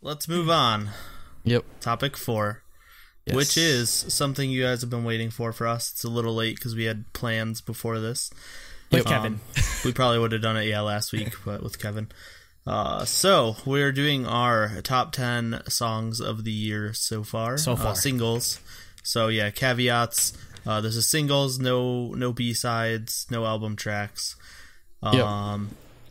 let's move on. Yep. Topic 4, which is something you guys have been waiting for us. It's a little late because we had plans before this. With Kevin. We probably would have done it, last week, but with Kevin. So, we're doing our top 10 songs of the year so far. Singles. So, caveats. This is singles, no B-sides, no album tracks.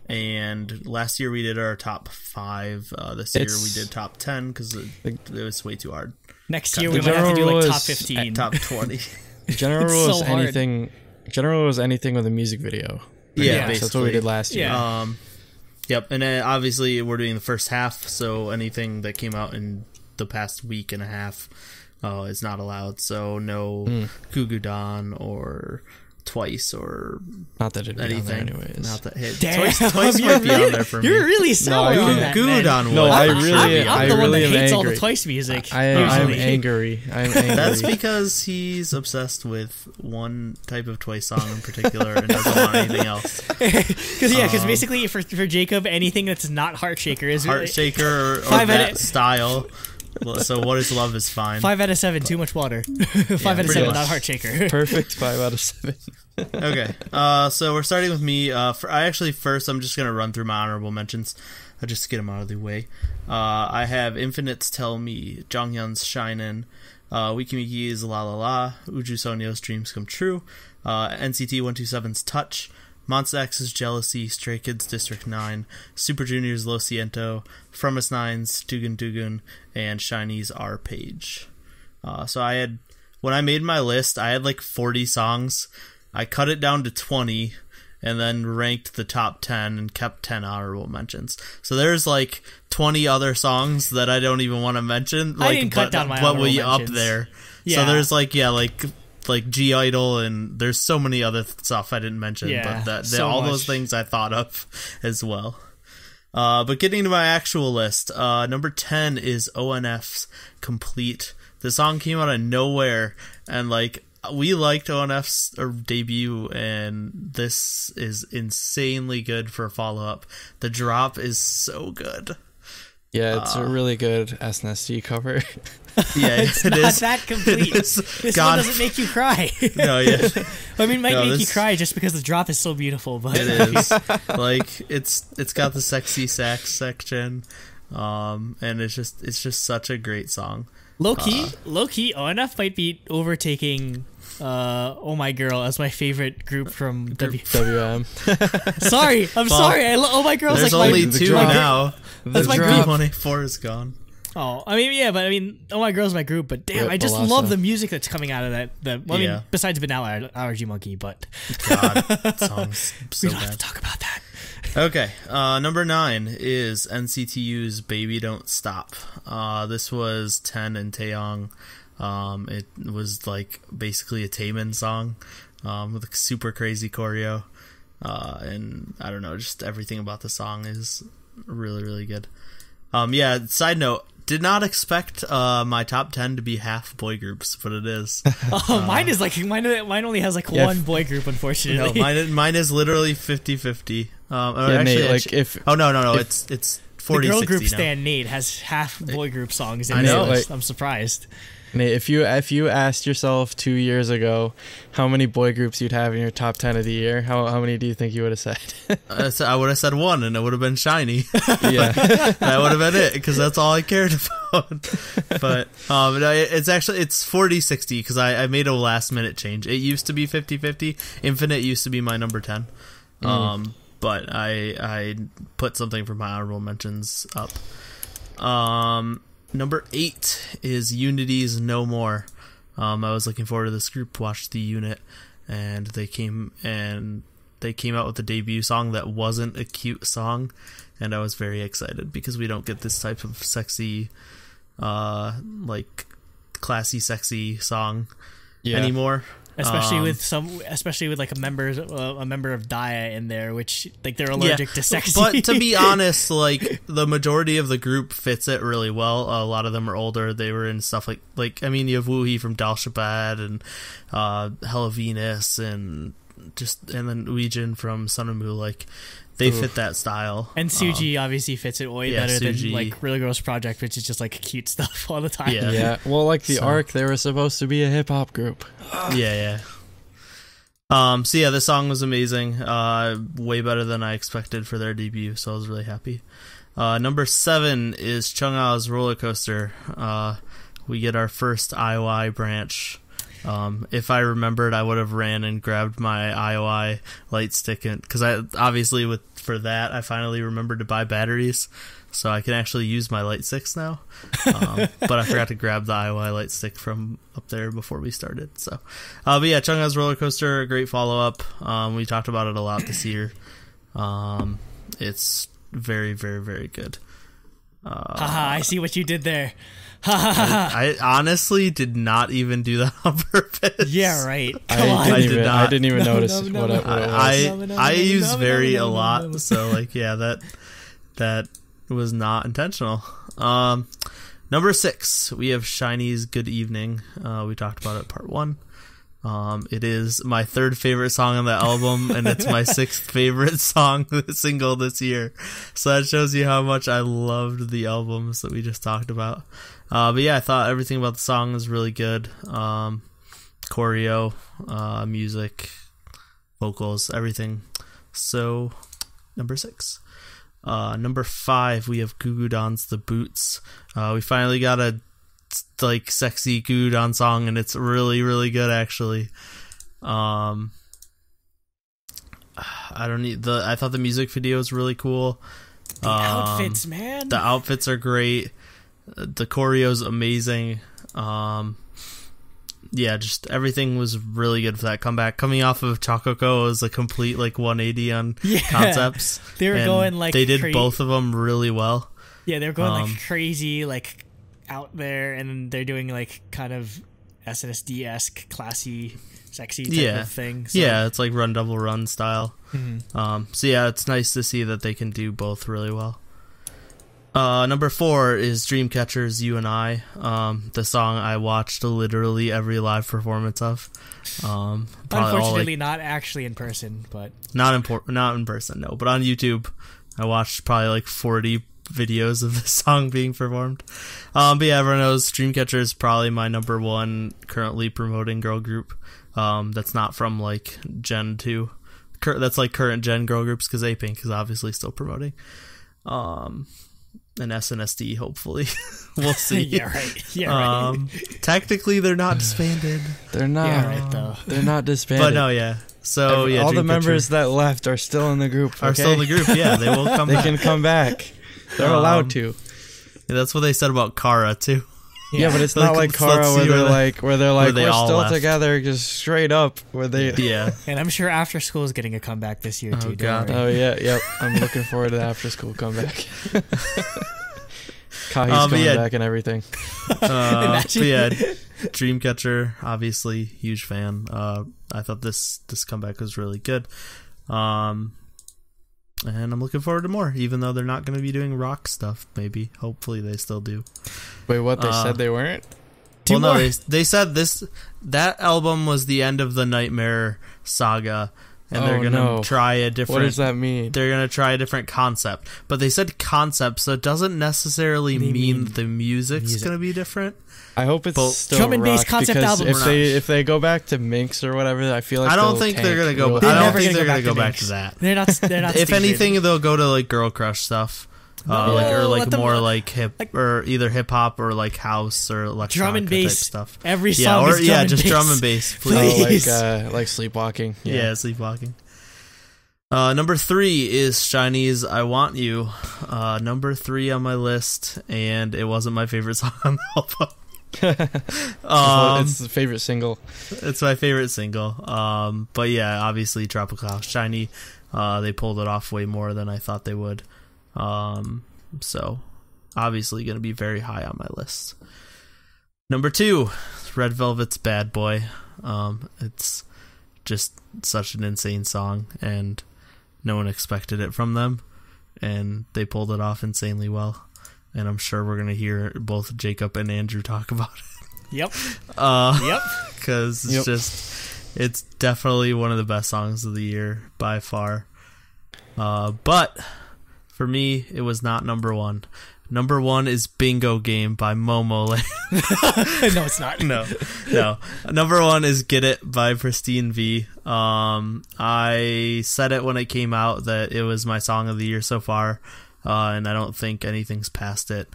And last year we did our top 5. This year we did top 10 because it was way too hard. Next year we might have to do like top 15. Top 20. General rule is anything. General rule is anything with a music video. Basically. That's what we did last year. Yep, and then obviously we're doing the first half, so anything that came out in the past week and a half is not allowed. So no Gugudan or Twice or not that it'd be anything. On there anyways. Not that Twice might be on there for me. You're really sour on that, Gugudan. No, I'm the one that hates angry. all the Twice music. I'm angry. That's because he's obsessed with one type of Twice song in particular and doesn't want anything else. Because basically for Jacob, anything that's not Heartshaker is Heartshaker or that style. So what is love is fine. 5 out of 7, too much water. 5 out of 7, not Heartshaker. Perfect 5 out of 7. Okay, so we're starting with me. First I'm just gonna run through my honorable mentions. I'll just get them out of the way. I have Infinite's Tell Me, Jonghyun's Shinin', Wiki Miki's La La La, Uju Sonyo's Dreams Come True, NCT 127's Touch, Monsta X's Jealousy, Stray Kids District 9, Super Junior's Lo Siento, From Us 9's Dugun Dugun, and Shiny's R Page. So when I made my list, I had like 40 songs. I cut it down to 20 and then ranked the top 10 and kept 10 honorable mentions. So there's like 20 other songs that I don't even want to mention. I didn't cut down my honorable mentions. Up there. Yeah. So there's like G-Idol, and there's so many other stuff I didn't mention, but those things I thought of as well. But getting to my actual list, number 10 is ONF's Complete. The song came out of nowhere, and we liked ONF's debut, and this is insanely good for a follow-up. The drop is so good. Yeah, it's a really good SNSD cover. Yeah, it's not that complete. This one doesn't make you cry. No, yeah. I mean, it might make you cry just because the drop is so beautiful. But it is. It's got the sexy sax section, and it's just such a great song. Low key, ONF might be overtaking Oh My Girl as my favorite group from WM. Sorry, sorry. Oh My Girl's there's like only two now. That's my group. 184 is gone. Oh, I mean, Oh My Girl's my group, but damn, I just love the music that's coming out of that. Besides Banana Allergy Monkey, but God, that song's so we don't bad. have to talk about that. Okay, number 9 is NCTU's Baby Don't Stop. This was Ten and Taeyong. It was basically a Taemin song with a super crazy choreo. And I don't know, just everything about the song is really, really good. Side note, did not expect my top 10 to be half boy groups, but it is. Mine is mine only has one boy group, unfortunately. No, mine is literally 50-50. It's 40-60 The girl group now. Stan Nate has half boy group songs in it. I'm surprised. Nate, if you asked yourself 2 years ago how many boy groups you'd have in your top 10 of the year, how many do you think you would have said? I would have said 1, and it would have been Shiny. Yeah, that would have been it because that's all I cared about. But it's 40-60 because I made a last minute change. It used to be 50-50. Infinite used to be my number 10. But I put something for my honorable mentions up. Number 8 is Uni.T's No More. I was looking forward to this group, watched the unit, and they came out with a debut song that wasn't a cute song, and I was very excited because we don't get this type of sexy, classy, sexy song anymore. Especially with a member of Daya in there, which they're allergic to sexy. But to be honest, the majority of the group fits it really well. A lot of them are older. They were in stuff you have Woohee from Dalshabad and Hella Venus and then Uijin from Sun and Moo. They fit that style. And Suji obviously fits it way better Suji. than like Really Girls Project, which is just like cute stuff all the time. Yeah. Well, like the ARC, they were supposed to be a hip hop group. Yeah. So yeah, this song was amazing. Way better than I expected for their debut, so I was really happy. Number 7 is Chungha's Roller Coaster. We get our first IOI branch. If I remembered, I would have ran and grabbed my IOI light stick, because for that I finally remembered to buy batteries, so I can actually use my light sticks now. But I forgot to grab the IOI light stick from up there before we started. So, but yeah, Chungha's Roller Coaster, a great follow up. We talked about it a lot this year. It's very, very, very good. Haha, I see what you did there. I honestly did not even do that on purpose. Yeah, right. I didn't even notice what it was. I use very a lot, so like that was not intentional. Number 6, we have SHINee's Good Evening. We talked about it part 1. It is my 3rd favorite song on the album, and it's my 6th favorite single this year. So that shows you how much I loved the albums that we just talked about. But yeah, I thought everything about the song was really good. Choreo, music, vocals, everything. So, number 6. Number 5, we have Gugudan's The Boots. We finally got a sexy Gugudan song, and it's really, really good actually. I thought the music video was really cool. The outfits, man. The outfits are great. The choreo's amazing. Yeah, just everything was really good for that comeback. Coming off of Chakoko was a complete 180 on concepts. They were going they did both of them really well. Yeah, they were going crazy out there, and they're doing kind of SNSD-esque, classy, sexy type of thing. So. Yeah, it's like Run Double Run style. Mm-hmm. So yeah, it's nice to see that they can do both really well. Number 4 is Dreamcatcher's You and I, the song I watched literally every live performance of. Unfortunately, not actually in person, but not in person, no. But on YouTube, I watched probably 40 videos of the song being performed. But yeah, everyone knows Dreamcatcher is probably my number 1 currently promoting girl group. That's not from Gen 2. That's current gen girl groups, because Epik is obviously still promoting. And SNSD, hopefully. We'll see. Yeah, right. Technically, they're not disbanded. They're not. Yeah, right, though. They're not disbanded. But no, yeah. So, yeah. All the members that left are still in the group. Okay? Are still in the group, yeah. They will come back. They can come back. They're allowed to. Yeah, that's what they said about Kara, too. Yeah, but it's not like Kara where they're we're still left together, just straight up. Yeah. And I'm sure After School is getting a comeback this year, too. God. Oh, yeah, yep. I'm looking forward to the After School comeback. Kahi's coming back and everything. But yeah, Dreamcatcher, obviously, huge fan. I thought this comeback was really good. And I'm looking forward to more, even though they're not going to be doing rock stuff, maybe. Hopefully they still do. Wait, what? They said they weren't? Well, no, they said that album was the end of the Nightmare saga, and they're going to try a different... What does that mean? They're going to try a different concept. But they said concept, so it doesn't necessarily mean the music's going to be different. I hope it's still drum and bass rock, concept because album. if they go back to Minx or whatever, I feel like I don't think they're gonna go. I don't think they're gonna go back to that. They're not. If anything, they'll go to girl crush stuff, more hip or either hip hop or house or electronic drum and bass stuff. Every song, is drum and bass, please. Like Sleepwalking. Yeah, Sleepwalking. Number 3 is SHINee's I Want You. Number 3 on my list, and it wasn't my favorite song on the album. It's the favorite single. It's my favorite single. But yeah, obviously Tropical House, SHINee. They pulled it off way more than I thought they would. So obviously going to be very high on my list. Number 2, Red Velvet's Bad Boy. It's just such an insane song, and no one expected it from them, and they pulled it off insanely well. And I'm sure we're going to hear both Jacob and Andrew talk about it. Yep. Because it's definitely one of the best songs of the year by far. But for me, it was not number one. Number one is Bingo Game by Momoland. No, it's not. No. Number one is Get It by Pristin V. I said it when it came out that it was my song of the year so far, and I don't think anything's past it.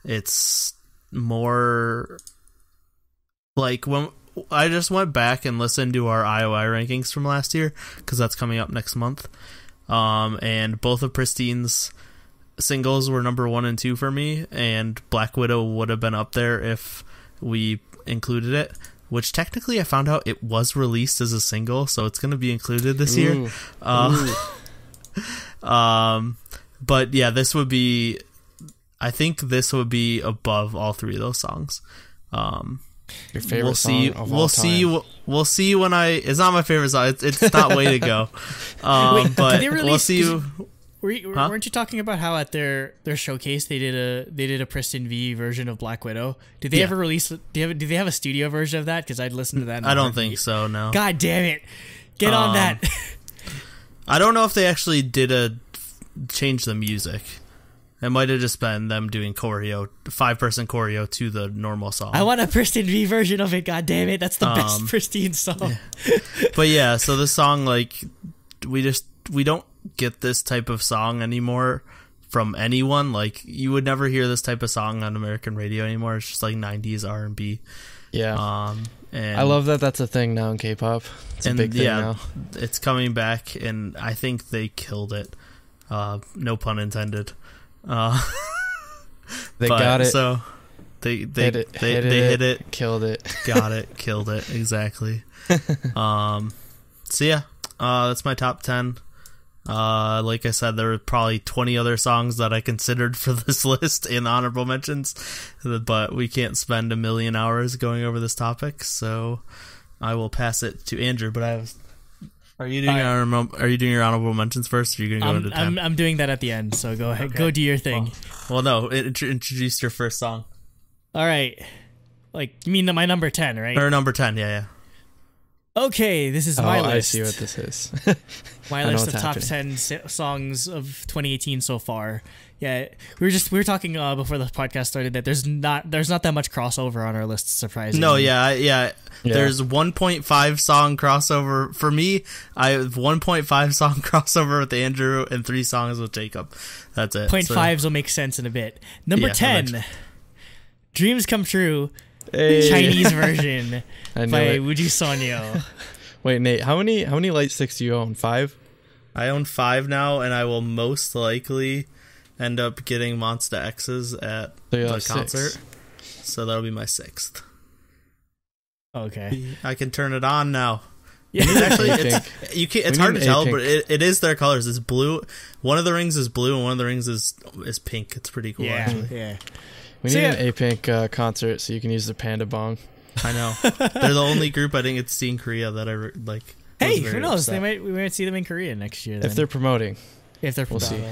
It's more like when I just went back and listened to our IOI rankings from last year, because that's coming up next month. And both of Pristin's singles were number 1 and 2 for me, and Black Widow would have been up there if we included it, which technically I found out it was released as a single, so it's going to be included this year. But yeah, I think this would be above all 3 of those songs. Your favorite song of all time. We'll see when it's not my favorite song. It's not Way to Go. But we'll see. Weren't you talking about how at their showcase they did a Pristin V version of Black Widow? Did they ever release? Do they have a studio version of that? Because I'd listen to that. I don't think so. No. God damn it! Get on that. I don't know if they actually did change the music. It might have just been them doing choreo, 5-person choreo to the normal song. I want a Pristin V version of it. God damn it! That's the best Pristin song. Yeah. But yeah, so the song, like, we don't get this type of song anymore from anyone. Like, you would never hear this type of song on American radio anymore. It's just like 90s R&B. Yeah. And I love that that's a thing now in K-pop. It's a big thing now. It's coming back, and I think they killed it. No pun intended. They got it. So they hit it, killed it. Got it, killed it, exactly. So yeah, that's my top 10. Like I said, there were probably 20 other songs that I considered for this list in honorable mentions, but we can't spend a million hours going over this topic, so I will pass it to Andrew. But are you doing your honorable mentions first, or are you gonna go into 10? I'm doing that at the end, so go ahead. Okay. Go do your thing. Well, no, introduce your first song. All right. Like, you mean my number 10, right? Or number 10, yeah. Okay, this is my list. I see what this is. My list of top 10 songs of 2018 so far. Yeah, we were talking before the podcast started that there's not that much crossover on our list, surprisingly. No, yeah. There's 1.5 song crossover for me. I have 1.5 song crossover with Andrew and 3 songs with Jacob. That's it. 0.5s will make sense in a bit. Number 10, Dreams Come True. Hey. Chinese version by Wuju Sonyo. Wait, Nate, how many light sticks do you own? 5? I own 5 now, and I will most likely end up getting Monsta X's at the concert. So that'll be my 6th. Okay. I can turn it on now. Yeah. Actually, it's hard to tell, but it is their colors. It's blue. One of the rings is blue, and one of the rings is pink. It's pretty cool, actually. Yeah. We need an A-Pink concert so you can use the Panda Bong. I know. They're the only group I think it's seen in Korea that I like. Hey, who knows? We might see them in Korea next year. Then. If they're promoting. We'll see.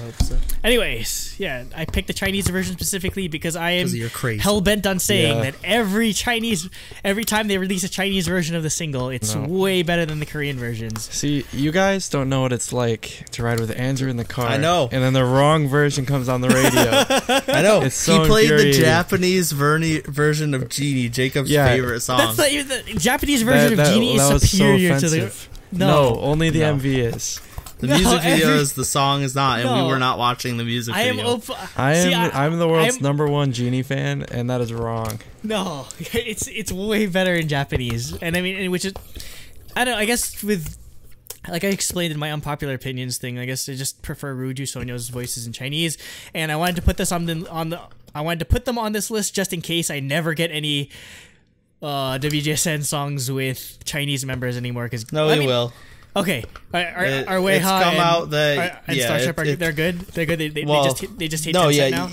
Anyways, yeah, I picked the Chinese version specifically because I am hell bent on saying that every time they release a Chinese version of the single, it's way better than the Korean versions. See, you guys don't know what it's like to ride with Andrew in the car. I know. And then the wrong version comes on the radio. I know. It's so he played the Japanese version of Genie, Jacob's favorite song. That's not even the Japanese version of Genie is superior to the. No, only the MV is. The music video is, the song is not, and we were not watching the music video. I'm the world's number 1 Genie fan, and that is wrong. No, it's way better in Japanese, and I mean, which is, I don't know, I guess with, like I explained in my unpopular opinions thing, I guess I just prefer Wuju Sonyo's voices in Chinese, and I wanted to put this I wanted to put them on this list just in case I never get any WJSN songs with Chinese members anymore. Because we will. Okay, are Weha and Starship they're good? They're good. They just hate Tencent now.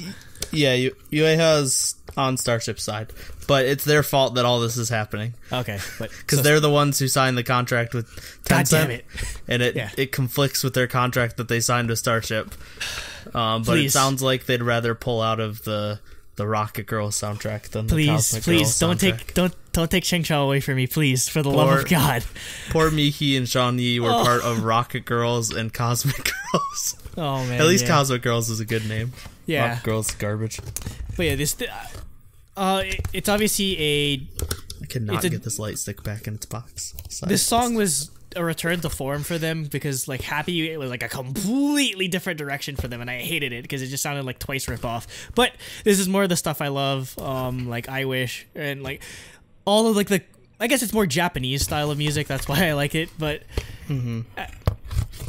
Yeah, Weha's on Starship's side, but it's their fault that all this is happening. Okay, because they're the ones who signed the contract with Tencent, God damn it. And it conflicts with their contract that they signed with Starship. But it sounds like they'd rather pull out of the Rocket Girls soundtrack than the Cosmic Girls soundtrack. Don't take Sheng Chao away from me, please, for the love of God. Poor Miki and Shawn Yi were part of Rocket Girls and Cosmic Girls. Oh man. At least yeah. Cosmic Girls is a good name. Yeah. Pop Girls garbage. But yeah, it's obviously I cannot It's a- get this light stick back in its box. this song was a return to form for them because like Happy, it was like a completely different direction for them, and I hated it because it just sounded like twice rip off. But this is more of the stuff I love, like I Wish and like all of like the, I guess it's more Japanese style of music. That's why I like it. But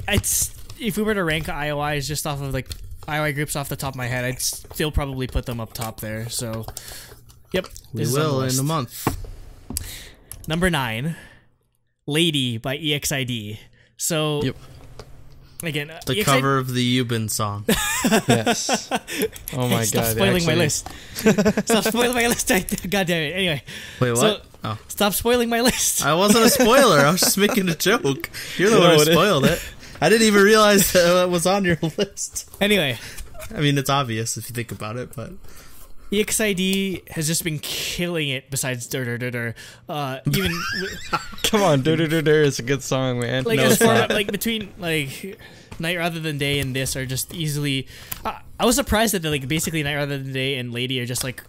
it's, if we were to rank IOIs just off of like IOI groups off the top of my head, I'd still probably put them up top there. So, yep, We this is on the will in list. a month. Number 9, Lady by EXID. So, Yep. again, The EXID cover of the Yubin song. Yes. Oh my Stop god. spoiling my actually- list. Stop spoiling my list. God damn it. Anyway, Wait, what? So- Oh. stop spoiling my list. I wasn't a spoiler. I was just making a joke. You're the You one know who what it- spoiled it. I didn't even realize that it was on your list. Anyway, I mean, it's obvious if you think about it, but EXID has just been killing it besides Dur Dur Dur Dur. Even Come on, Dur Dur Dur Dur is a good song, man. like No, as it's far not. like between like Night Rather Than Day and this are just easily. I was surprised that like basically Night Rather Than Day and Lady are just like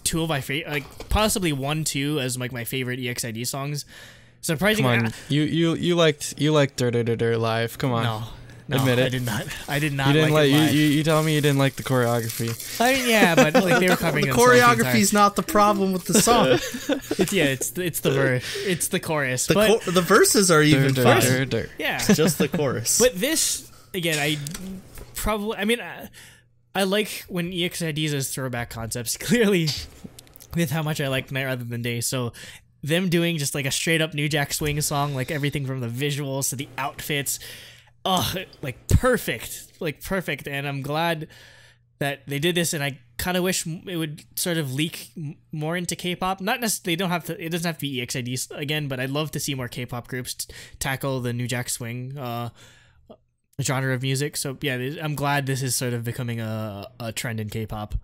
two of my favorite, like possibly 1, 2 as like my favorite EXID songs. Come Surprisingly, on, you liked Dur Dur Dur Dur live. Come on. no, Admit it. I did not. I did not. You didn't like it live. you tell me you didn't like the choreography. I mean, yeah, but like they were covering the themselves choreography's not the problem with the song. it's the verse, it's the chorus, The, but the verses are even Dur, fine. dur, dur. yeah. Just the chorus. But this again, I mean, I like when EXID uses throwback concepts. Clearly, with how much I like Night Rather Than Day, so them doing just like a straight up New Jack Swing song, like everything from the visuals to the outfits, like perfect, and I'm glad that they did this, and I kind of wish it would sort of leak more into K-pop. Not necessarily, it doesn't have to be EXID again, but I'd love to see more K-pop groups tackle the New Jack Swing genre of music. So yeah, I'm glad this is sort of becoming a trend in K-pop.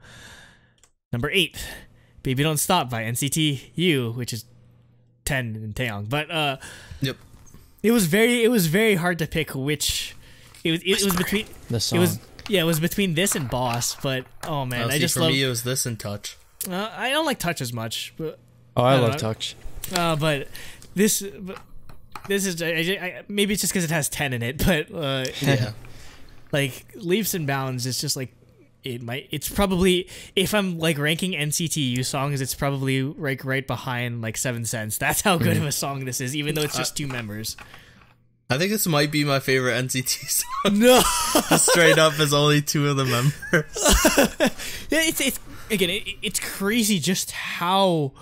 Number 8, Baby Don't Stop by NCT U, which is 10 in Taeyong. But Yep. it was very hard to pick which. It was between The song. it was between this and Boss. But oh man, I just for love. me, it was this and Touch. I don't like Touch as much, but I don't love know. Touch. but this is maybe it's just because it has 10 in it, but Yeah. like Leaps and Bounds, it's just like it's probably, if I'm like ranking NCTU songs, it's probably like right behind like 7 Cents. That's how good of a song this is, even though it's just 2 members. I think this might be my favorite NCT song. No, Straight up as only 2 of the members. it's crazy just how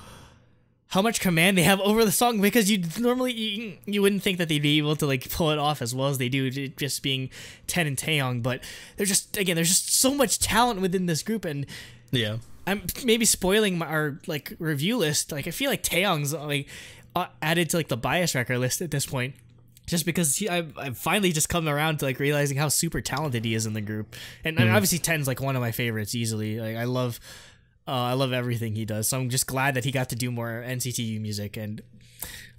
much command they have over the song, because you normally you wouldn't think that they'd be able to like pull it off as well as they do, just being 10 and Taeyong. But there's just so much talent within this group, and Yeah. I'm maybe spoiling our like review list. Like I feel like Taeyong's like added to like the bias wrecker list at this point, just because I've finally just come around to like realizing how super talented he is in the group, and obviously 10's like one of my favorites easily. Like I love everything he does, so I'm just glad that he got to do more NCTU music, and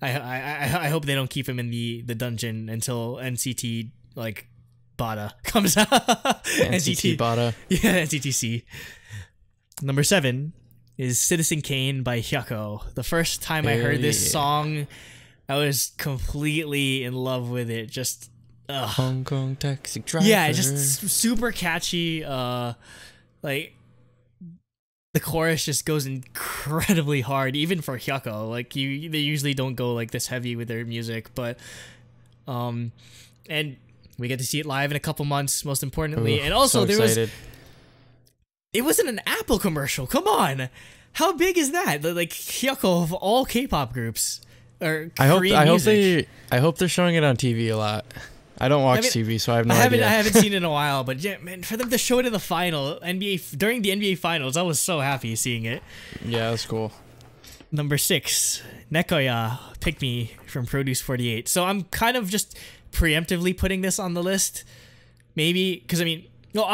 I hope they don't keep him in the dungeon until NCT like Bada comes out. NCT Bada. Yeah, NCTC. Number 7 is Citizen Kane by Hyukoh. The first time I heard this song, I was completely in love with it. Just Hong Kong taxi driver. yeah, just super catchy. Like the chorus just goes incredibly hard, even for Hyukoh. Like they usually don't go like this heavy with their music, but and we get to see it live in a couple months, most importantly. Ooh, and also so excited. it wasn't an Apple commercial. Come on, how big is that? Like Hyukoh of all K-pop groups or Korean music. I hope they're showing it on TV a lot. I don't watch TV, so I have no idea. I haven't seen it in a while, but yeah, man, for them to show it in the final during the NBA finals, I was so happy seeing it. Yeah, that's cool. Number 6, Nekoya, Pick Me from Produce 48. So I'm kind of just preemptively putting this on the list, maybe because I mean, no,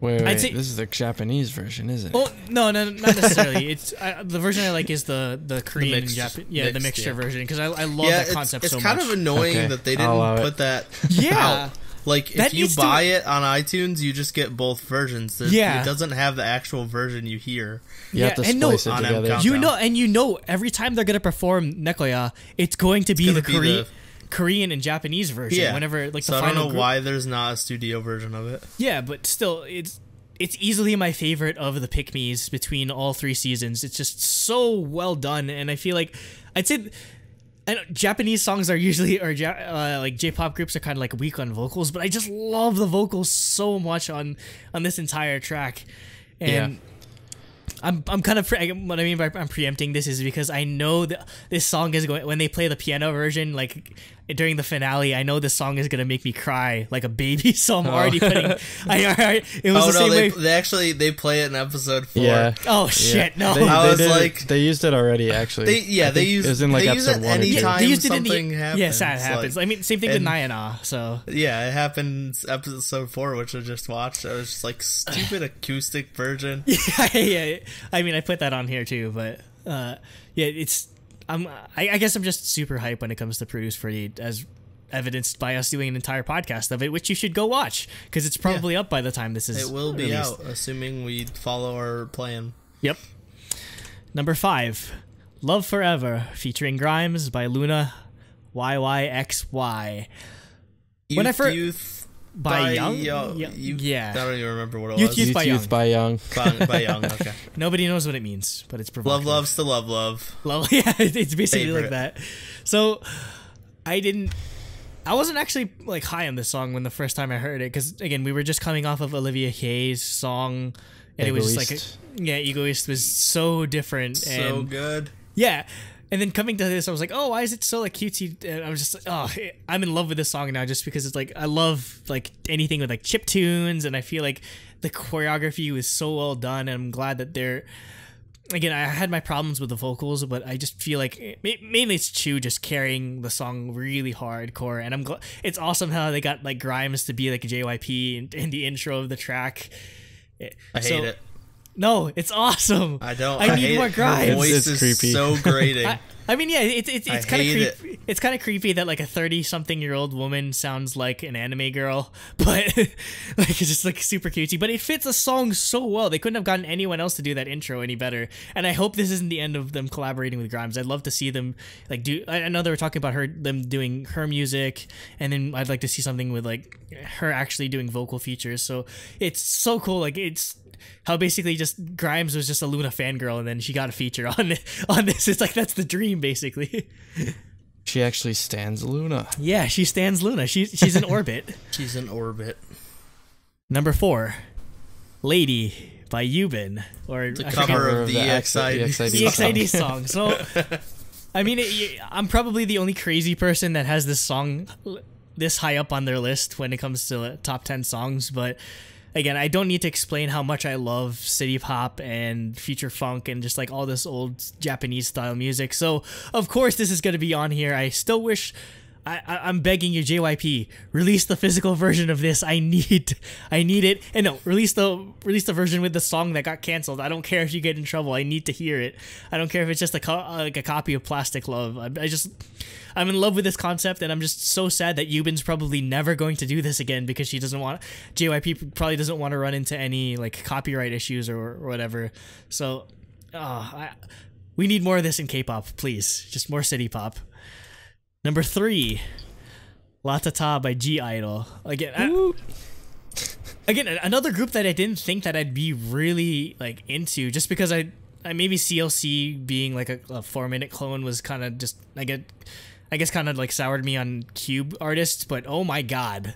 Wait, I'd say, this is the Japanese version, isn't it? oh no, not necessarily. It's the version I like is the Korean mixed- and Japanese, the mixed, mixture yeah. version, because I love Yeah, that concept it's so kind much. of annoying Okay, that they I'll allow didn't it. put that Yeah. out. Like, if you buy it on iTunes, you just get both versions. Yeah. It doesn't have the actual version you hear. You have to splice it together. Every time they're gonna perform Nekoya, it's going to be Korean and Japanese version. Yeah. Whenever like so the I final don't know why there's not a studio version of it. Yeah, but still, it's easily my favorite of the pick-me's between all 3 seasons. It's just so well done, and I feel like I'd say. I know Japanese songs are usually, like J-pop groups are kind of like weak on vocals, but I just love the vocals so much on this entire track, and I'm kind of what I mean by I'm preempting this is because I know that this song is going when they play the piano version like during the finale. I know this song is gonna make me cry like a baby, so I'm already putting. It was the same way. They play it in episode 4. Yeah. Oh shit! No, they used it already. Actually, they used it in like episode 1 or 2. They used it something happens. Yes, that happens. I mean, same thing with Nayana. So yeah, it happens episode 4, which I just watched. I was just like stupid acoustic version. Yeah. I mean, I put that on here too, but it's. I guess I'm just super hyped when it comes to Produce 48, as evidenced by us doing an entire podcast of it, which you should go watch because it's probably up by the time this is. It will be released. out, assuming we follow our plan. Yep. Number 5, "Love Forever" featuring Grimes by Loona, YYXY. Youth by Young? Yeah. I don't even remember what it was. Youth by Young. By Young, okay. Nobody knows what it means, but it's provocative. Love's to love. Yeah, it's basically like that. So, I wasn't actually like high on this song when the first time I heard it, because again, we were just coming off of Olivia Hayes' song, and Egoist. It was just like, Egoist was so different. So good. Yeah. And then coming to this, I was like, oh, why is it so like cutesy? And I was just like, oh, I'm in love with this song now just because it's like, I love like anything with like chip tunes, and I feel like the choreography was so well done, and I'm glad that again, I had my problems with the vocals, but I just feel like mainly it's Chu just carrying the song really hardcore, and it's awesome how they got like Grimes to be like a JYP in the intro of the track. I hate it. No, it's awesome. I don't. I need more Grimes. Her voice is creepy. so grating. I mean, yeah, it's kind of creepy. it. It's kind of creepy that like a 30-something-year-old woman sounds like an anime girl, but like it's just like super cutesy. But it fits the song so well. They couldn't have gotten anyone else to do that intro any better. And I hope this isn't the end of them collaborating with Grimes. I'd love to see them like do. I know they were talking about them doing her music, and then I'd like to see something with like her actually doing vocal features. So it's so cool. Like it's. How basically just Grimes was just a Loona fangirl, and then she got a feature on this. It's like that's the dream, basically. She actually stands Loona. Yeah, she stands Loona. She's in orbit. She's in orbit. Number 4, "Lady" by Yubin, or the cover of the EXID song. So, I mean, I'm probably the only crazy person that has this song this high up on their list when it comes to top 10 songs, but. Again, I don't need to explain how much I love city pop and future funk and just like all this old Japanese style music. So, of course, this is going to be on here. I still wish... I'm begging you, JYP, release the physical version of this. I need it. And no, release the version with the song that got canceled. I don't care if you get in trouble. I need to hear it. I don't care if it's just like a copy of Plastic Love. I'm in love with this concept, and I'm just so sad that Yubin's probably never going to do this again because JYP probably doesn't want to run into any like copyright issues or whatever. So, we need more of this in K-pop, please. Just more city pop. Number 3, "Latata" by G-IDLE. Again, another group that I didn't think that I'd be really like into, just because I maybe CLC being like a 4-minute clone was kind of just I guess kind of like soured me on Cube artists, but oh my god.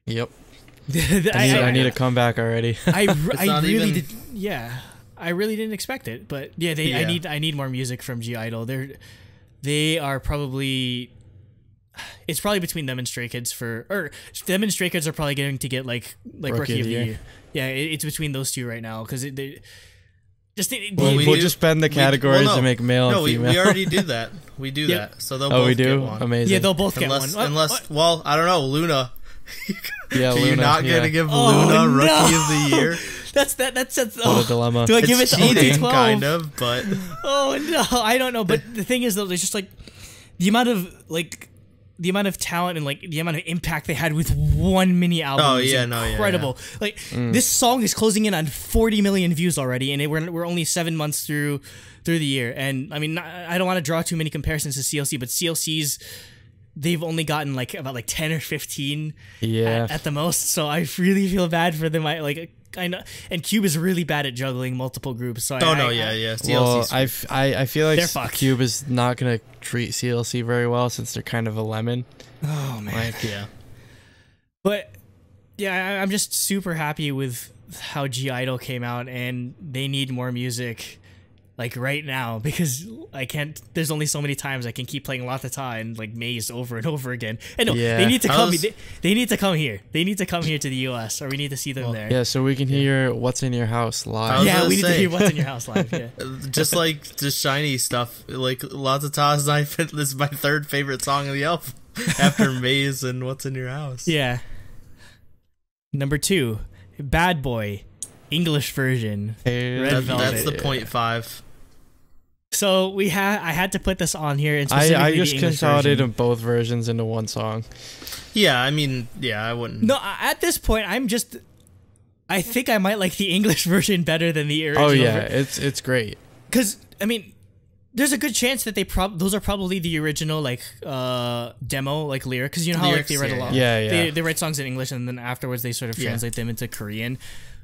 Yep. I need a comeback already. I really did. Yeah, I really didn't expect it, but yeah, I need more music from G-IDLE. They are probably. It's probably between them and Stray Kids them and Stray Kids are probably going to get like Rookie of the Year. Yeah, it's between those two right now because we'll just bend the categories and make male and female. We already do that. We do that, so they'll both get one. Amazing. Yeah, they'll both get one. Unless, well, I don't know, Loona. Yeah, Loona. You're not gonna give Loona Rookie of the Year. That's what a dilemma. Do I give it to cheating, OT12? kind of, but oh no, I don't know. But the thing is, though, there's just like the amount of like the amount of talent and like the amount of impact they had with one mini album is incredible. Like this song is closing in on 40 million views already, and we're only 7 months through the year. And I mean, I don't want to draw too many comparisons to CLC, but CLC's they've only gotten like about like 10 or 15 at the most. So I really feel bad for them. I know, and Cube is really bad at juggling multiple groups. So CLC's well, I feel like Cube is not gonna treat CLC very well since they're kind of a lemon. Oh man, like, but yeah, I'm just super happy with how G-Idle came out, and they need more music like right now, because I can't. There's only so many times I can keep playing Latata and like Maze over and over again. And no, they need to come. They need to come here. They need to come here to the U.S. or we need to see them there. Yeah, so we can hear What's in Your House live. Yeah, we need to hear What's in Your House live. Yeah, just like the Shiny stuff. Like Latata is my third favorite song of the album after Maze and What's in Your House. Yeah. Number 2, Bad Boy, English version. Red Velvet. That's the 0.5. So I had to put this on here. And I just consolidated both versions into one song. Yeah, I mean, I wouldn't. No, at this point, I think I might like the English version better than the original. Oh yeah, it's great. Because I mean, there's a good chance that those are probably the original like demo like lyric. Because you know how lyrics, like they write a lot. Yeah. They write songs in English and then afterwards they sort of translate them into Korean.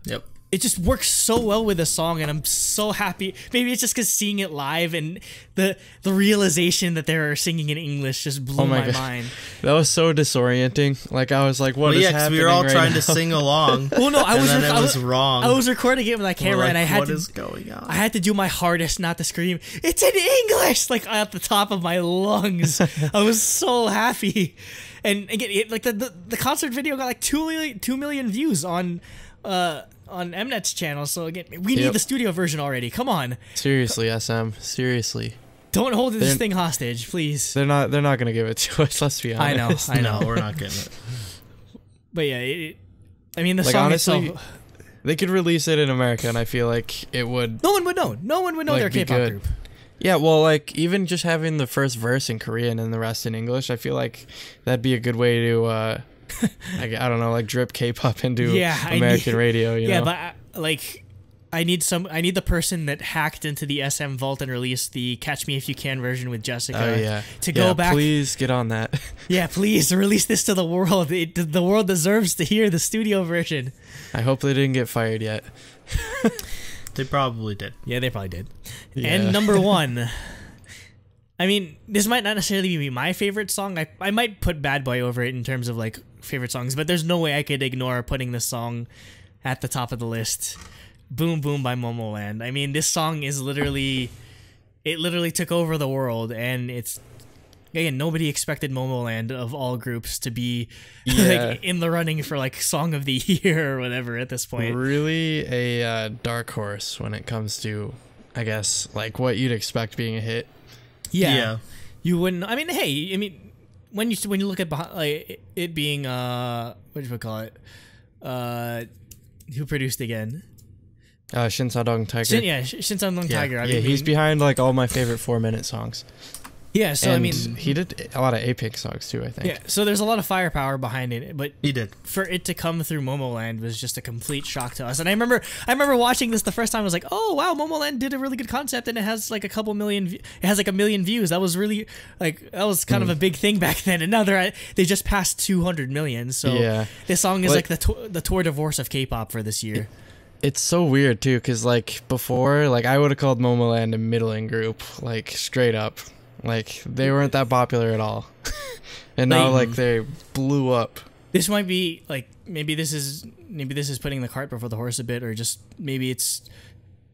Yep. It just works so well with the song, and I'm so happy. Maybe it's just because seeing it live and the realization that they're singing in English just blew my mind. That was so disorienting. Like I was like, "What is happening?" Because we were all trying to sing along. Well, no, I was wrong. I was recording it with my camera, and I had what is going on? I had to do my hardest not to scream. It's in English, like at the top of my lungs. I was so happy, and again, like the concert video got like 2 million views on Mnet's channel. So again, we need the studio version already. Come on. Seriously, SM. Seriously. Don't hold this thing hostage, please. They're not gonna give it to us. Let's be honest. I know. No, we're not getting it. But yeah, I mean the like, song honestly, itself. They could release it in America, and I feel like it would. No one would know. No one would know like, they're a K-pop group. Yeah, well, like even just having the first verse in Korean and the rest in English, I feel like that'd be a good way to. I don't know, like drip K-pop into American radio. You know? But like, I need the person that hacked into the SM vault and released the "Catch Me If You Can" version with Jessica. To go back. Please get on that. Yeah, please release this to the world. The world deserves to hear the studio version. I hope they didn't get fired yet. They probably did. Yeah, they probably did. Yeah. And number 1. I mean, this might not necessarily be my favorite song. I might put Bad Boy over it in terms of like favorite songs, but there's no way I could ignore putting this song at the top of the list. Boom Boom by Momoland. I mean, this song is literally took over the world, and it's again, nobody expected Momoland of all groups to be like in the running for like song of the year or whatever at this point. Really a dark horse when it comes to, I guess, like what you'd expect being a hit. Yeah. You wouldn't. I mean, hey, I mean, when you look at like it being what do you call it? Who produced again? Shin Sa-dong Tiger. Shin Sa-dong Tiger. I mean, he's behind like all my favorite 4-minute songs. Yeah, so and I mean, he did a lot of Epik songs too, I think. Yeah, so there's a lot of firepower behind it, but he did. For it to come through Momoland was just a complete shock to us. And I remember watching this the first time. I was like, oh wow, Momoland did a really good concept, and it has like a million. It has like 1 million views. That was really like that was kind of a big thing back then. And now they just passed 200 million. So this song is like the tour de force of K-pop for this year. It's so weird too, because like before, like I would have called Momoland a middling group, like straight up. Like they weren't that popular at all. And now like they blew up. This might be like maybe this is putting the cart before the horse a bit, or just maybe it's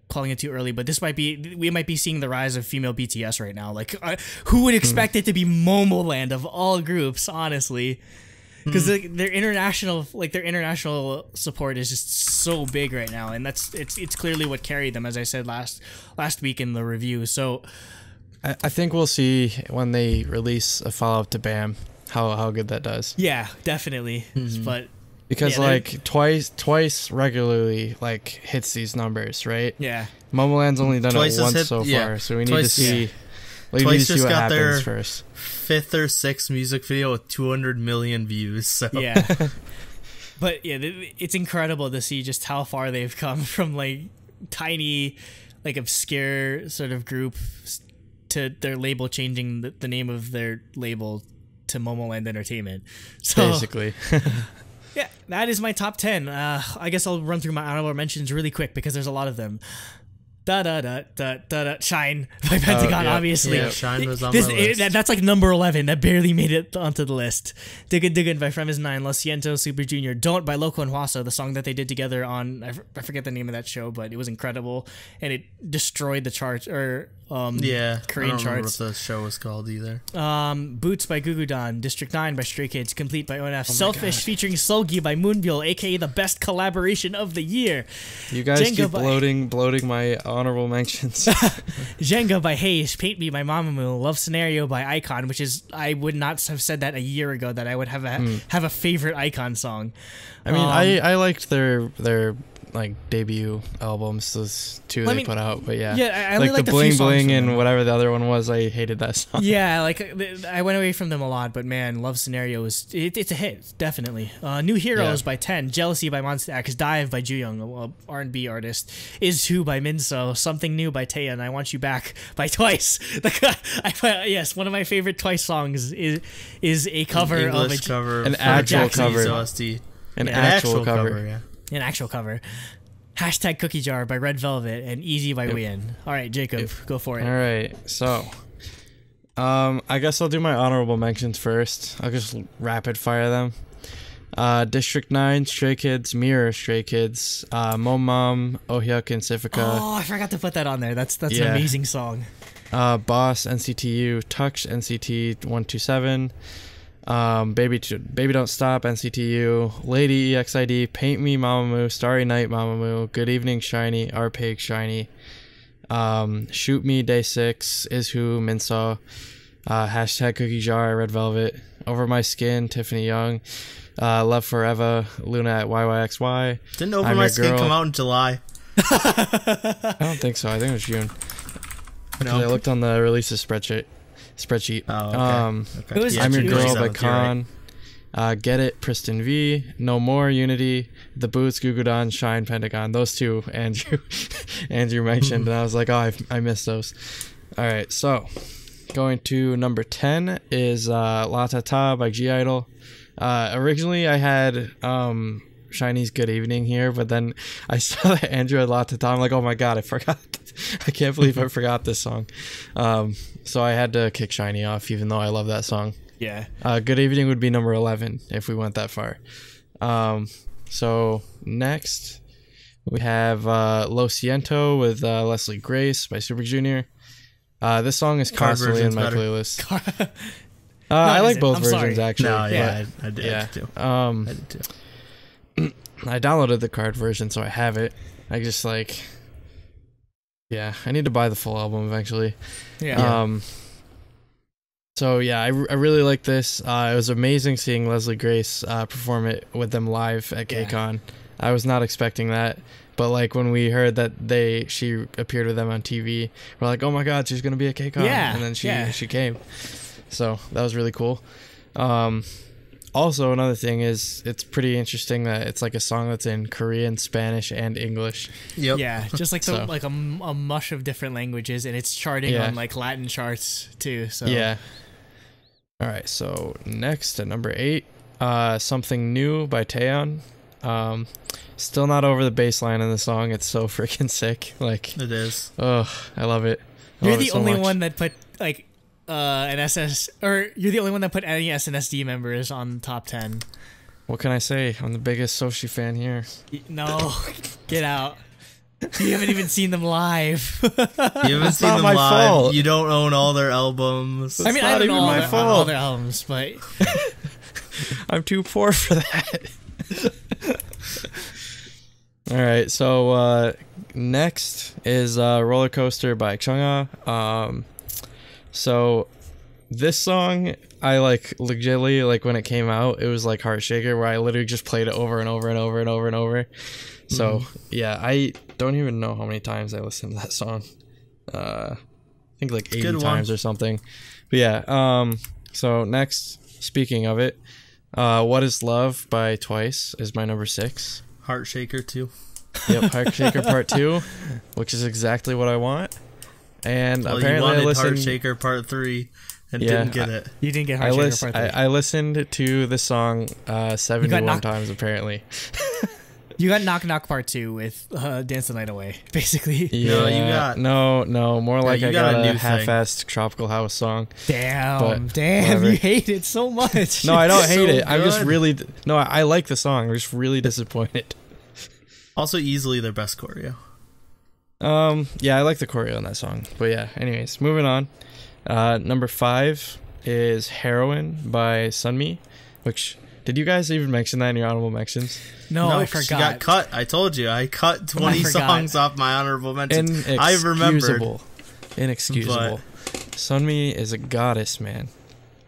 calling it too early, but we might be seeing the rise of female BTS right now. Like who would expect it to be Momoland of all groups, honestly? Because their international support is just so big right now, and it's clearly what carried them, as I said last week in the review. So I think we'll see when they release a follow-up to BAM how good that does. Yeah, definitely. But because like twice regularly like hits these numbers, right? Yeah. Momoland's only done it once so far, so we need to see. Well, you need to see what happens first. 5th or 6th music video with 200 million views. So. Yeah. But yeah, it's incredible to see just how far they've come from like tiny, like obscure sort of group to their label changing the name of their label to Momoland Entertainment. So basically. yeah, that is my top 10. I guess I'll run through my honorable mentions really quick because there's a lot of them. Shine by Pentagon, obviously. Yeah, Shine was on my list. That's like number 11. That barely made it onto the list. Diggin' Diggin' by Fremis 9, Lo Siento, Super Junior, Don't by Loco and Huaso, the song that they did together on, I forget the name of that show, but it was incredible. And it destroyed the charts, or Korean I don't remember charts. what the show was called either. Boots by Gugudan, District 9 by Stray Kids, Complete by ONF, Selfish featuring Solgi by Moonbyul, aka the best collaboration of the year. You guys Jenga keep bloating my honorable mentions. Jenga by Hayes, Paint Me by Mamamoo, Love Scenario by Icon, which is, I would not have said that a year ago that I would have a favorite Icon song. I mean, I liked their like debut albums, those two they put out, but yeah, I like really the Bling Bling and whatever the other one was, I hated that song. Yeah, like I went away from them a lot, but man, Love Scenario is it's a hit, definitely. New Heroes by 10, Jealousy by Monsta X, Dive by Jooyoung, a R&B artist, Is Who by Minso, Something New by Taeyeon, I Want You Back by Twice. Yes, one of my favorite Twice songs is a cover of a cover, an actual cover, an actual cover, yeah. An actual cover. Hashtag Cookie Jar by Red Velvet and Easy by Wien. All right, Jacob, go for it. All right, so I guess I'll do my honorable mentions first. I'll just rapid fire them. District 9, Stray Kids, Mirror, Stray Kids, Momom, Ohyuk, and Sifika. Oh, I forgot to put that on there. That's an amazing song. Boss, NCTU, Tux, NCT 127. Baby Don't Stop, NCTU, Lady, EXID, Paint Me, Mamamoo, Starry Night, Mamamoo, Good Evening, Shiny, Arpeg, Shiny, Shoot Me, Day 6, Is Who, Minsaw, Hashtag Cookie Jar, Red Velvet, Over My Skin, Tiffany Young, Love Forever, Loona at YYXY. Didn't Over My Skin come out in July? I don't think so. I think it was June. No. I looked on the releases spreadsheet. Oh, okay. I'm Your Girl by Khan. Get It, Pristin V, No More, Uni.T, The Boots, Gugudan, Shine, Pentagon. Those two Andrew mentioned, and I was like, oh, I missed those. All right, so going to number 10 is La Ta Ta by G-Idle. Originally, I had Shiny's Good Evening here, but then I saw that Andrew had La Ta Ta. I'm like, oh my god, I forgot. I can't believe I forgot this song. So I had to kick Shiny off, even though I love that song. Yeah. Good Evening would be number 11 if we went that far. So next we have Lo Siento with Leslie Grace by Super Junior. This song is constantly in my playlist. I like both versions actually. No, yeah, I did too. I did too. I downloaded the card version, so I have it. I just like, I need to buy the full album eventually. Yeah. So yeah, I really like this. It was amazing seeing Leslie Grace perform it with them live at KCON. I was not expecting that, but like when we heard that she appeared with them on TV, we're like, oh my god, she's gonna be at KCON. And then she came. So that was really cool. Also, another thing is it's pretty interesting that it's like a song that's in Korean, Spanish, and English. Yep. Yeah, just like like a mush of different languages, and it's charting on like Latin charts too. So yeah. All right, so next at number 8, Something New by Taeyeon. Still not over the bass line in the song. It's so freaking sick. Like it is. Oh, I love it. You're the only one that put like you're the only one that put any SNSD members on the top 10. What can I say? I'm the biggest Soshi fan here. No, get out. You haven't even seen them live. You haven't seen them live. Fault. You don't own all their albums. I mean, I don't know all their albums, but I'm too poor for that. All right, so next is Roller Coaster by Chungha. So this song, I like legitimately, like when it came out, it was like Heart Shaker, where I literally just played it over and over and over and over and over. So yeah, I don't even know how many times I listened to that song. think like 80 Good times one. or something. But yeah, so next, speaking of it, What Is Love by Twice is my number 6. Heart Shaker 2. Yep, Heart Shaker Part 2, which is exactly what I want. And Well, apparently you wanted I listened... Heart Shaker Part 3 and Yeah, didn't get it. You didn't get Heart Shaker Part 3. I listened to the song 71 times, apparently. You got Knock Knock Part 2 with Dance the Night Away, basically. No, you got- No, more like you I got got a a new half-assed Tropical House song. Damn, whatever. you hate it so much. No, I don't hate So it. I'm just good. really... No, I like the song. I'm just really disappointed. Also, easily their best choreo. Yeah, I like the choreo on that song. But yeah, anyways, moving on. Number 5 is Heroin by Sunmi, which... Did you guys even mention that in your honorable mentions? No, I She forgot. got cut. I told you. I cut 20 forgot. songs off my honorable mentions. I remembered. Inexcusable. Sunmi is a goddess, man.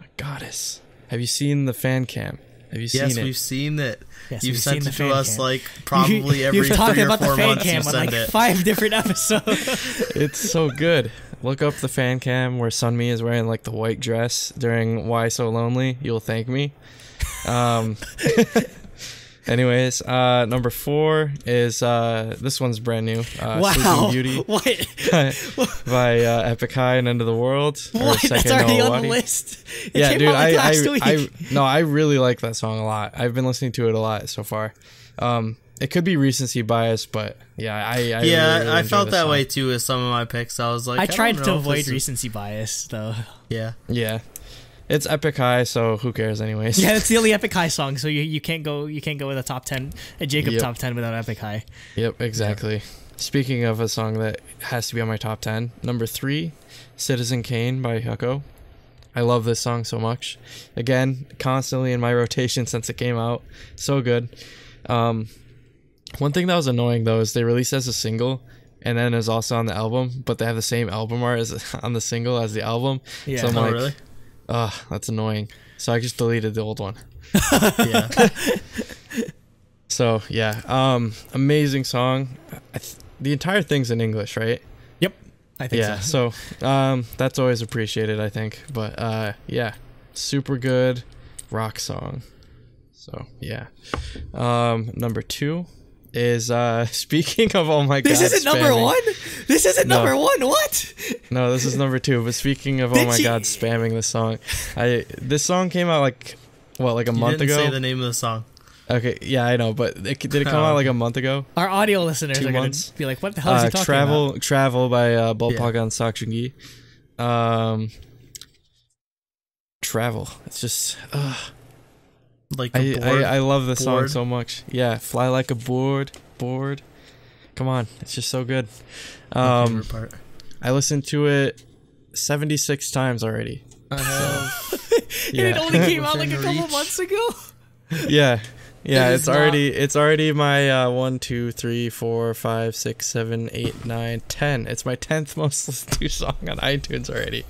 A goddess. Have you seen the fan cam? Have you seen Yes, it? we've seen it. Yes, You've we've sent seen it the to fan us cam. like probably every You've talked 3 or about 4 the fan months you cam on send like it. 5 different episodes. It's so good. Look up the fan cam where Sunmi is wearing like the white dress during Why So Lonely. You'll thank me. Anyways, number 4 is this one's brand new. Wow. Sleeping Beauty What? by Epik and End of the World. What? That's already on the list. It came Dude, out like last week. I really like that song a lot. I've been listening to it a lot so far. It could be recency bias, but yeah, I really I enjoy felt this that song. way too with some of my picks. I was like, I don't tried know to if avoid this is- recency bias, though. Yeah. Yeah, it's Epik, so who cares, anyways? Yeah, it's the only Epic High song, so you can't go with a top 10, a Jacob Yep. top 10 without Epic High. Yep, exactly. Speaking of a song that has to be on my top 10, number 3, Citizen Kane by Hyukoh. I love this song so much. Again, constantly in my rotation since it came out. So good. One thing that was annoying though is they released it as a single and then is also on the album, but they have the same album art as on the single as the album. Yeah. So I'm Oh, like, really? that's annoying. So I just deleted the old one. Yeah. So yeah, amazing song. The entire thing's in English, right? Yep, I think Yeah, so. so that's always appreciated, I think. But yeah, super good rock song. So yeah. Number 2 is speaking of oh my god. This isn't number spamming- 1? This isn't No. number 1? What? No, this is number 2. But speaking of oh Did my she- god, spamming this song. This song came out like a You month didn't ago. say the name of the song. Okay, yeah, I know, but did it come out like a month ago? Our audio listeners 2 are going months. to be like, what the hell is he talking about? Travel by Bolpagan Sakchungi. Travel. It's just Like a board. I love this song board. so much. Yeah, fly like a board. Come on, it's just so good. My favorite part. I listened to it 76 times already. I have. And it only came out like Within a couple reach. months ago? Yeah. Yeah, It it's is already my 1, 2, 3, 4, 5, 6, 7, 8, 9, 10. It's my 10th most listened to song on iTunes already.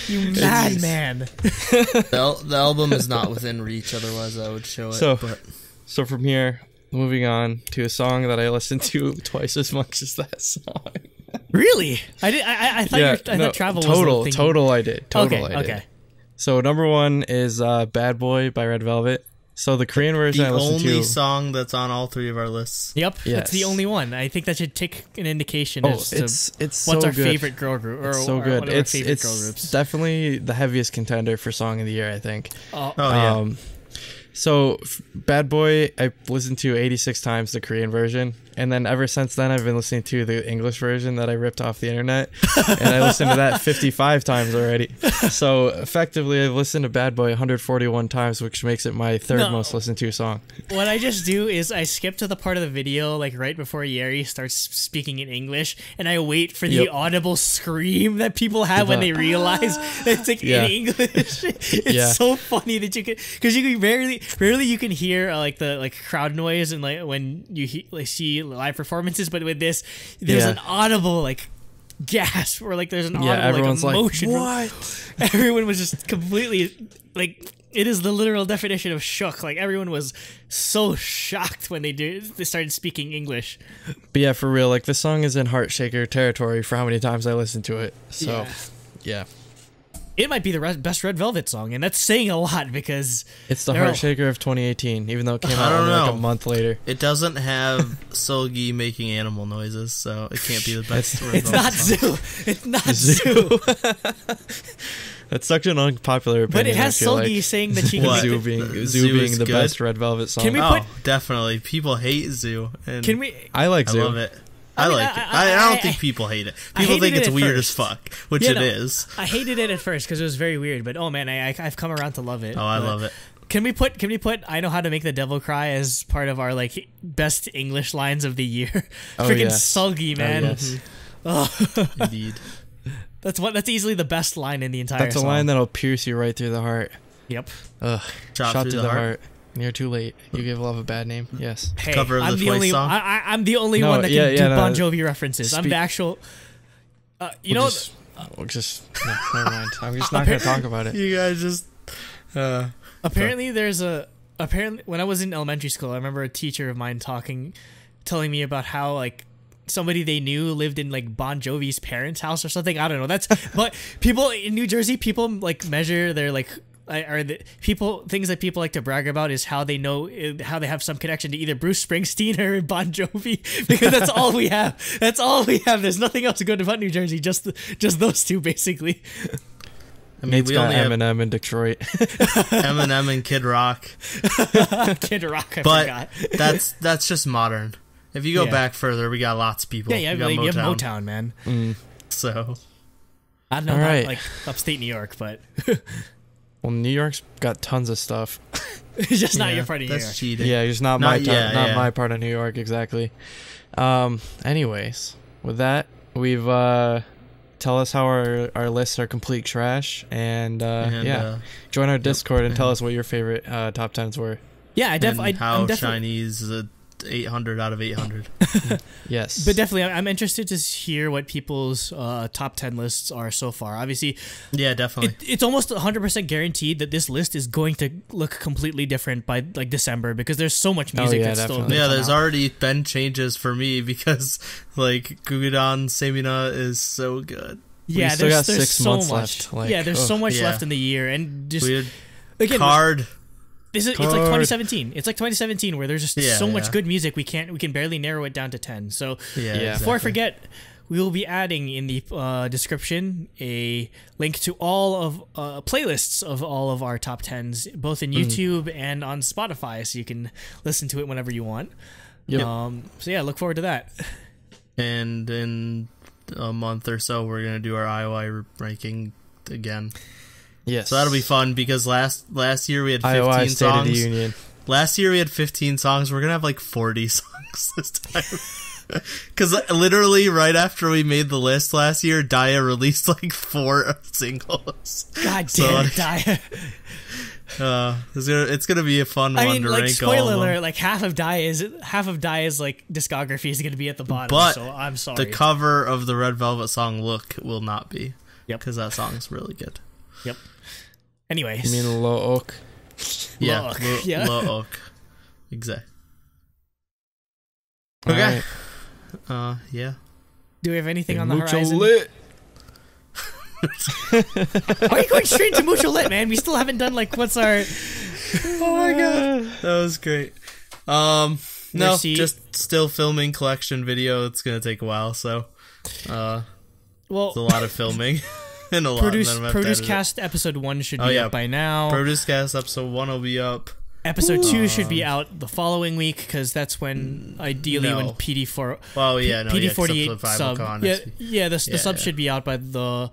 You madman. The album is not within reach, otherwise I would show it. So- but So from here, moving on to a song that I listened to twice as much as that song. Really? I thought I thought travel total, was the thing. total I did. Total Okay, I did. okay. So number 1 is Bad Boy by Red Velvet. So the Korean version the I listened only to. song that's on all 3 of our lists. Yep, that's the Yes. only one. I think that should take an indication Oh, as to it's what's so our good. favorite girl group. Or, It's so or good. one of our favorite girl It's groups. definitely the heaviest contender for song of the year, I think. Oh yeah. So Bad Boy, I listened to 86 times the Korean version, and then ever since then I've been listening to the English version that I ripped off the internet, and I listened to that 55 times already. So effectively, I've listened to Bad Boy 141 times, which makes it my third No. most listened to song. What I just do is I skip to the part of the video like right before Yeri starts speaking in English, and I wait for the Yep. audible scream that people have when they realize that it's like Yeah. in English. It's Yeah. so funny that you can, because you can rarely you can hear like the like crowd noise and like when you see live performances, but with this there's Yeah. an audible like gasp or like there's an Yeah, audible everyone's like like, emotion. what? Everyone was just completely like, it is the literal definition of shook. Like everyone was so shocked when they started speaking English. But yeah, for real, like this song is in heart shaker territory for how many times I listened to it. So Yeah. Yeah. It might be the best Red Velvet song, and that's saying a lot because it's the heart shaker of 2018, even though it came out only like a month later. It doesn't have Seulgi making animal noises, so it can't be the best. It's not Zoo. It's not Zoo. That's such an unpopular opinion. But it has Seulgi saying that she can Zoo being the good? best Red Velvet song. Can we put, definitely. People hate Zoo. And can we? I like Zoo. I love it. I like it. I don't think people hate it. People think it's weird as fuck, which it is. I hated it at first because it was very weird, but oh man, I've come around to love it. Oh, I love it. Can we put I Know How to Make the Devil Cry as part of our like best English lines of the year? Freaking Seulgi, man. Oh, yes. Indeed. That's easily the best line in the entire That's a song. line that'll pierce you right through the heart. Yep. Ugh. Shot through the heart. You're too late. You gave love a bad name. Yes. Hey, cover of I'm the only song. I'm the only one that can do Bon Jovi references. I'm the actual. Never mind. I'm just not gonna talk about it. You guys just. Apparently, when I was in elementary school, I remember a teacher of mine telling me about how like somebody they knew lived in like Bon Jovi's parents' house or something. I don't know. But people in New Jersey, people like measure their like. Things that people like to brag about is how they know how they have some connection to either Bruce Springsteen or Bon Jovi, because that's all we have. That's all we have. There's nothing else good about New Jersey. Just those two basically. I mean, we got Eminem in Detroit. Eminem and Kid Rock. Kid Rock. I but forgot. that's just modern. If you go back further, we got lots of people. Yeah, you have Motown, man. So I don't know about like upstate New York, but. Well, New York's got tons of stuff. It's just not your part of New York. That's cheating. Yeah, it's not my part of New York exactly. Anyways, with that, we've tell us how our lists are complete trash, and join our Discord and tell us what your favorite top 10s were. Yeah, I'm definitely Chinese is a 800 out of 800. Yes, but definitely I'm interested to hear what people's top 10 lists are so far. Obviously, yeah, definitely it's almost 100% guaranteed that this list is going to look completely different by like December, because there's so much music that's still there's already been changes for me because like Gugudan Semina is so good. Yeah, there's 6 months left. There's so much left in the year, and just again, Card. It's like 2017. It's like 2017 where there's just so much good music we can barely narrow it down to 10. So before I forget, we will be adding in the description a link to all of playlists of all of our top 10s, both in YouTube and on Spotify, so you can listen to it whenever you want. Yep. So yeah, look forward to that. And in a month or so, we're gonna do our IOI ranking again. Yes. So that'll be fun, because last year we had 15 IOI songs. State of the Union. Last year we had 15 songs. We're going to have like 40 songs this time. Because literally right after we made the list last year, Daya released like 4 singles. God damn it, Daya. It's gonna be a fun one to rank. Spoiler alert, like half of Daya's like discography is gonna be at the bottom. But so I'm sorry. The cover of the Red Velvet song "Look" will not be. Yep. Because that song's really good. Yep. Anyways. You mean Lo Oak? Yeah. Lo Oak. Exactly. Okay. Right. Yeah. Do we have anything on the Mucho horizon? Lit. Why are you going straight to Mucho Lit, man? We still haven't done like what's our. Oh my god, that was great. No, just still filming collection video. It's gonna take a while, so it's a lot of filming. And a lot Produce Cast episode 1 should be up by now. Produce Cast episode 1 will be up. Episode 2 should be out the following week, because that's when ideally when PD4 PD48 sub the sub should be out by the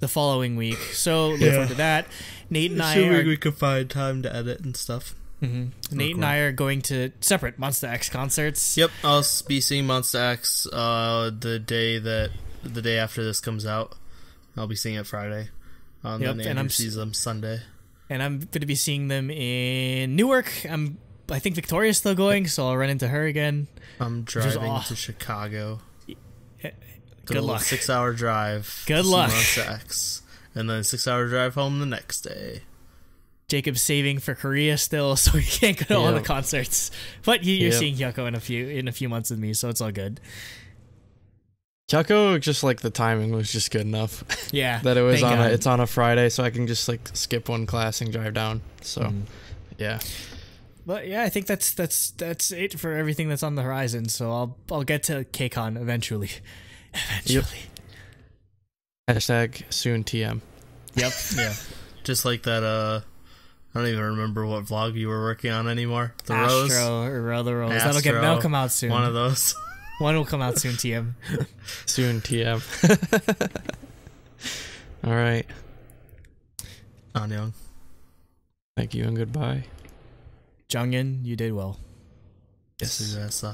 following week. So look forward to that. Nate and I we could find time to edit and stuff. Mm-hmm. Nate and I are going to separate Monster X concerts. Yep, I'll be seeing Monster X the day after this comes out. I'll be seeing it Friday. And Andrew sees them Sunday. And I'm going to be seeing them in Newark. I think Victoria's still going, so I'll run into her again. I'm driving to Chicago. Good luck. 6-hour drive. Good luck. Monster X. And then a 6-hour drive home the next day. Jacob's saving for Korea still, so he can't go to all the concerts. But you're seeing Hyukoh in a few months with me, so it's all good. Hyukoh, just like the timing was just good enough. Yeah. That it was it's on a Friday, so I can just like skip one class and drive down. So, yeah. But yeah, I think that's it for everything that's on the horizon. So I'll get to KCON eventually. Eventually. Yep. #soon TM. Yep. Yeah. Just like that. I don't even remember what vlog you were working on anymore. The Astro Rose or the Rose. Astro, That'll come out soon. One of those. One will come out soon. TM. Soon TM. All right. Annyeong. Thank you and goodbye. Jonghyun, you did well. Yes.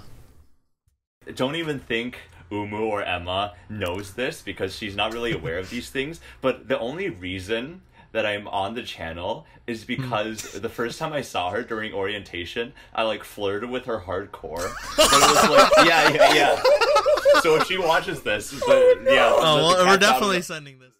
Don't even think Umu or Emma knows this because she's not really aware of these things. But the only reason that I'm on the channel is because the first time I saw her during orientation, I like flirted with her hardcore. But it was like, yeah. So if she watches this, but yeah. Oh, well, we're definitely sending this.